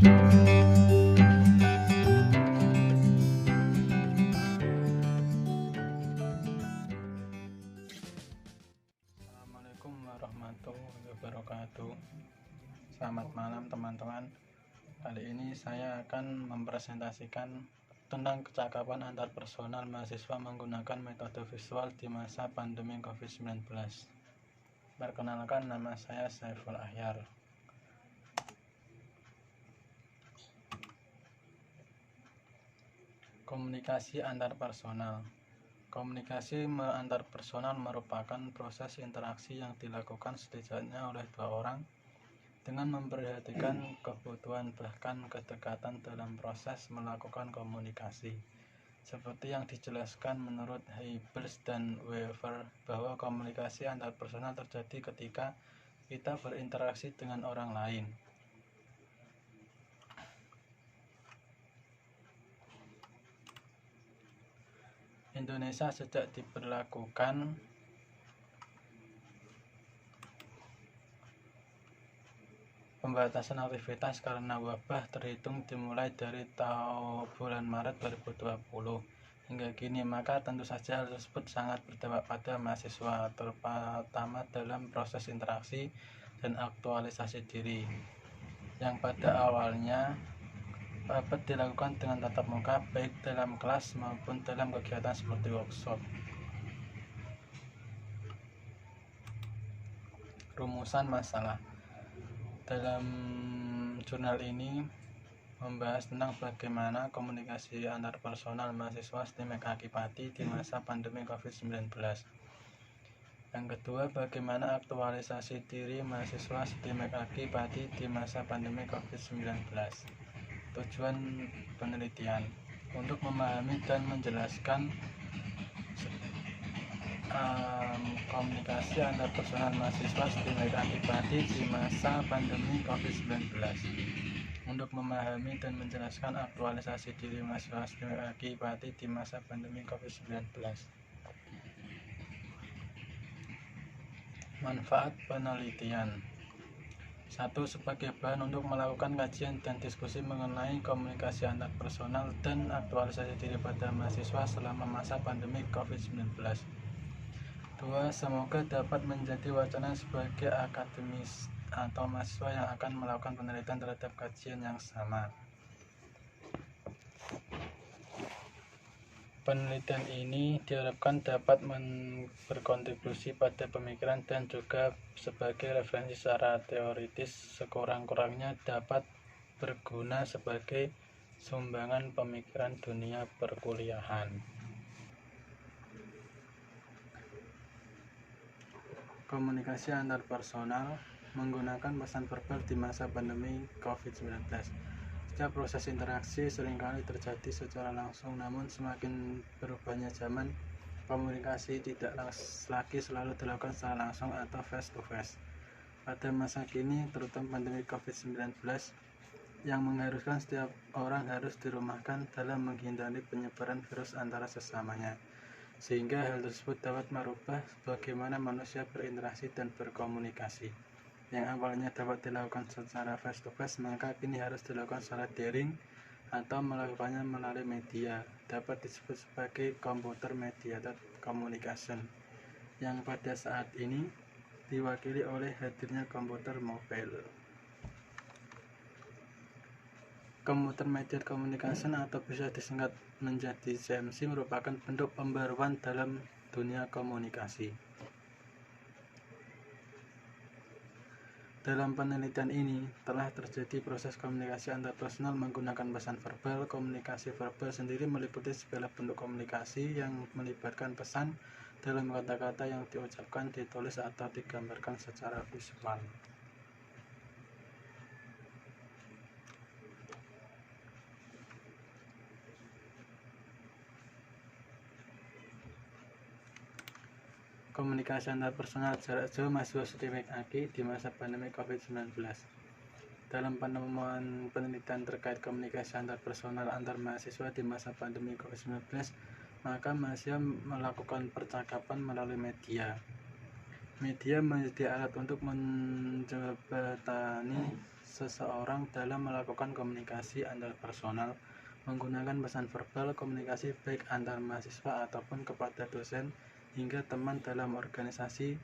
Assalamualaikum warahmatullahi wabarakatuh. Selamat malam teman-teman. Kali ini saya akan mempresentasikan tentang kecakapan antar personal mahasiswa menggunakan metode visual di masa pandemi COVID-19. Perkenalkan, nama saya Saiful Ahyar. Komunikasi antar personal. Komunikasi antar personal merupakan proses interaksi yang dilakukan setidaknya oleh dua orang dengan memperhatikan kebutuhan bahkan kedekatan dalam proses melakukan komunikasi. Seperti yang dijelaskan menurut Haibers dan Weaver bahwa komunikasi antar personal terjadi ketika kita berinteraksi dengan orang lain. Indonesia sejak diberlakukan pembatasan aktivitas karena wabah terhitung dimulai dari bulan Maret 2020 hingga kini, maka tentu saja hal tersebut sangat berdampak pada mahasiswa, terutama dalam proses interaksi dan aktualisasi diri yang pada awalnya dapat dilakukan dengan tatap muka baik dalam kelas maupun dalam kegiatan seperti workshop. Rumusan masalah dalam jurnal ini membahas tentang bagaimana komunikasi antar personal mahasiswa STIMEK Akipati di masa pandemi COVID-19. Yang kedua, bagaimana aktualisasi diri mahasiswa STIMEK Akipati di masa pandemi COVID-19. Tujuan penelitian untuk memahami dan menjelaskan komunikasi antar personal mahasiswa STIMEK Akipati di masa pandemi COVID-19. Untuk memahami dan menjelaskan aktualisasi diri mahasiswa STIMEK Akipati di masa pandemi COVID-19. Manfaat penelitian. 1. Sebagai bahan untuk melakukan kajian dan diskusi mengenai komunikasi antar personal dan aktualisasi diri pada mahasiswa selama masa pandemi COVID-19. 2. Semoga dapat menjadi wacana sebagai akademis atau mahasiswa yang akan melakukan penelitian terhadap kajian yang sama. Penelitian ini diharapkan dapat berkontribusi pada pemikiran dan juga sebagai referensi secara teoritis, sekurang-kurangnya dapat berguna sebagai sumbangan pemikiran dunia perkuliahan. Komunikasi antar personal menggunakan pesan verbal di masa pandemi COVID-19. Setiap proses interaksi seringkali terjadi secara langsung, namun semakin berubahnya zaman, komunikasi tidak lagi selalu dilakukan secara langsung atau face to face. Pada masa kini, terutama pandemi COVID-19 yang mengharuskan setiap orang harus dirumahkan dalam menghindari penyebaran virus antara sesamanya, sehingga hal tersebut dapat merubah bagaimana manusia berinteraksi dan berkomunikasi. Yang awalnya dapat dilakukan secara face to face, maka kini harus dilakukan secara daring atau melakukannya melalui media, dapat disebut sebagai computer mediated communication, yang pada saat ini diwakili oleh hadirnya komputer mobile. Computer mediated communication atau bisa disingkat menjadi CMC merupakan bentuk pembaruan dalam dunia komunikasi. Dalam penelitian ini telah terjadi proses komunikasi antar personal menggunakan pesan verbal. Komunikasi verbal sendiri meliputi segala bentuk komunikasi yang melibatkan pesan dalam kata-kata yang diucapkan, ditulis, atau digambarkan secara visual. Komunikasi antar personal jarak jauh mahasiswa STIMEK Aki di masa pandemi COVID-19. Dalam penemuan penelitian terkait komunikasi antar personal antar mahasiswa di masa pandemi COVID-19, maka mahasiswa melakukan percakapan melalui media. Media menjadi alat untuk menjembatani seseorang dalam melakukan komunikasi antar personal menggunakan pesan verbal, komunikasi baik antar mahasiswa ataupun kepada dosen hingga teman dalam organisasi.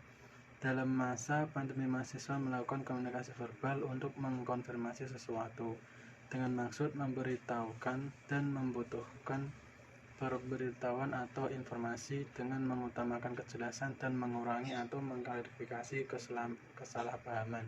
Dalam masa pandemi, mahasiswa melakukan komunikasi verbal untuk mengkonfirmasi sesuatu dengan maksud memberitahukan dan membutuhkan pemberitahuan atau informasi dengan mengutamakan kejelasan dan mengurangi atau mengklarifikasi kesalahpahaman.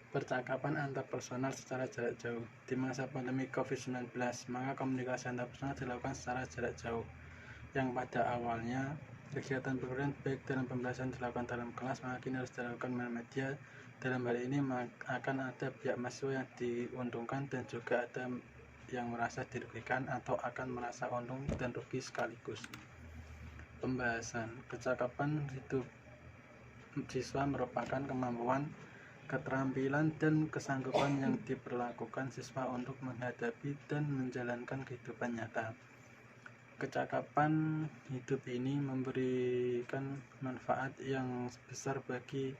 Percakapan antar personal secara jarak jauh. Di masa pandemi COVID-19, maka komunikasi antar personal dilakukan secara jarak jauh, yang pada awalnya kegiatan perkuliahan baik dalam pembelajaran dilakukan dalam kelas, maka kini harus dilakukan melalui media. Dalam hal ini akan ada pihak mahasiswa yang diuntungkan dan juga ada yang merasa dirugikan atau akan merasa untung dan rugi sekaligus. Pembahasan. Kecakapan hidup siswa merupakan kemampuan, keterampilan, dan kesanggupan yang diperlakukan siswa untuk menghadapi dan menjalankan kehidupan nyata. Kecakapan hidup ini memberikan manfaat yang besar bagi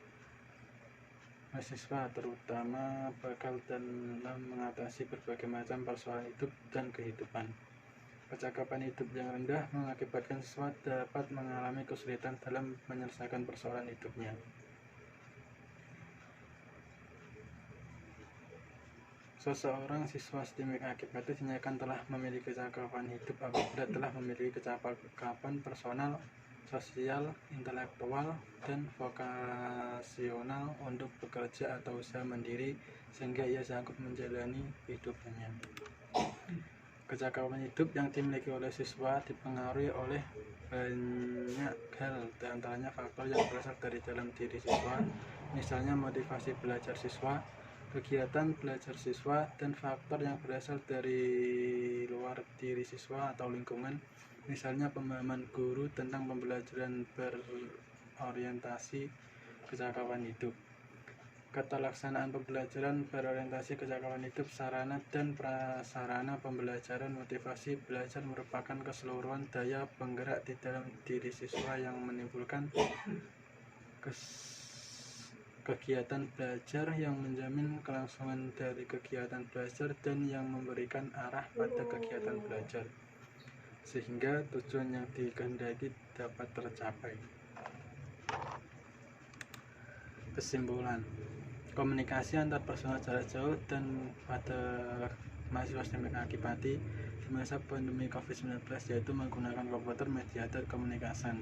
mahasiswa, terutama bakal dalam mengatasi berbagai macam persoalan hidup dan kehidupan. Kecakapan hidup yang rendah mengakibatkan siswa dapat mengalami kesulitan dalam menyelesaikan persoalan hidupnya. Seseorang siswa STIMIK akibatnya dinyatakan telah memiliki kecakapan hidup apabila telah memiliki kecakapan personal, sosial, intelektual, dan vokasional untuk bekerja atau usaha mandiri sehingga ia sanggup menjalani hidupnya. Kecakapan hidup yang dimiliki oleh siswa dipengaruhi oleh banyak hal, diantaranya faktor yang berasal dari dalam diri siswa, misalnya motivasi belajar siswa, kegiatan belajar siswa, dan faktor yang berasal dari luar diri siswa atau lingkungan, misalnya pemahaman guru tentang pembelajaran berorientasi kecakapan hidup. Keterlaksanaan pembelajaran berorientasi kecakapan hidup, sarana dan prasarana pembelajaran, motivasi belajar merupakan keseluruhan daya penggerak di dalam diri siswa yang menimbulkan kegiatan belajar, yang menjamin kelangsungan dari kegiatan belajar, dan yang memberikan arah pada kegiatan belajar sehingga tujuan yang dikehendaki dapat tercapai. Kesimpulan. Komunikasi antar personal jarak jauh dan pada mahasiswa STIMIK akibati di masa pandemi COVID-19 yaitu menggunakan komputer, mediator komunikasi,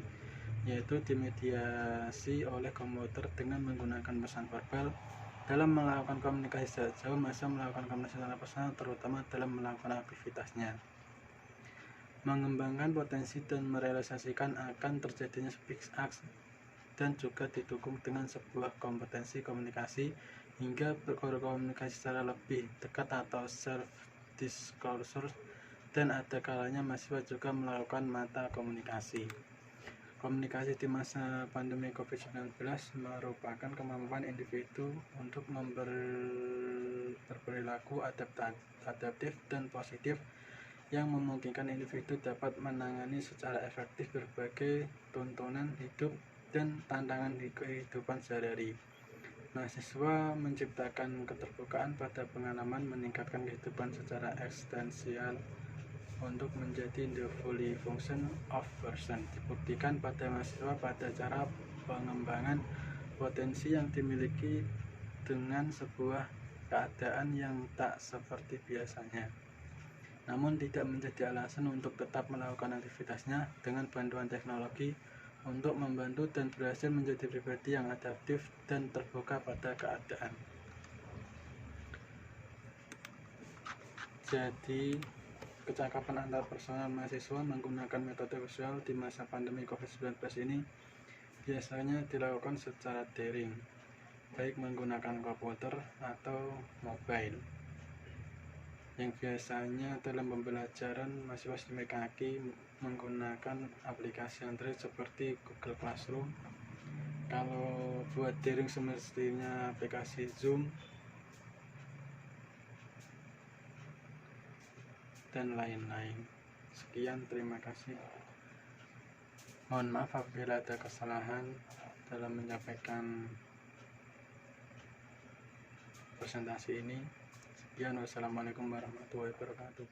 yaitu dimediasi oleh komputer dengan menggunakan pesan verbal. Dalam melakukan komunikasi jarak jauh, mahasiswa melakukan komunikasi antar personal terutama dalam melakukan aktivitasnya. Mengembangkan potensi dan merealisasikan akan terjadinya speak act dan juga didukung dengan sebuah kompetensi komunikasi hingga berkomunikasi secara lebih dekat atau self-disclosure, dan ada kalanya mahasiswa juga melakukan mata komunikasi. Komunikasi di masa pandemi COVID-19 merupakan kemampuan individu untuk berperilaku adaptif dan positif yang memungkinkan individu dapat menangani secara efektif berbagai tuntunan hidup dan tantangan di kehidupan sehari-hari. Mahasiswa menciptakan keterbukaan pada pengalaman, meningkatkan kehidupan secara eksistensial untuk menjadi the fully function of person. Dibuktikan pada mahasiswa pada cara pengembangan potensi yang dimiliki dengan sebuah keadaan yang tak seperti biasanya, namun tidak menjadi alasan untuk tetap melakukan aktivitasnya dengan bantuan teknologi untuk membantu dan berhasil menjadi pribadi yang adaptif dan terbuka pada keadaan. Jadi, kecakapan antar personal mahasiswa menggunakan metode visual di masa pandemi COVID-19 ini biasanya dilakukan secara daring, baik menggunakan komputer atau mobile. Yang biasanya dalam pembelajaran mahasiswa STIMIK menggunakan aplikasi Android seperti Google Classroom. Kalau buat daring semestinya aplikasi Zoom dan lain-lain. Sekian, terima kasih. Mohon maaf apabila ada kesalahan. dalam menyampaikan presentasi ini. Sekian, wassalamualaikum warahmatullahi wabarakatuh.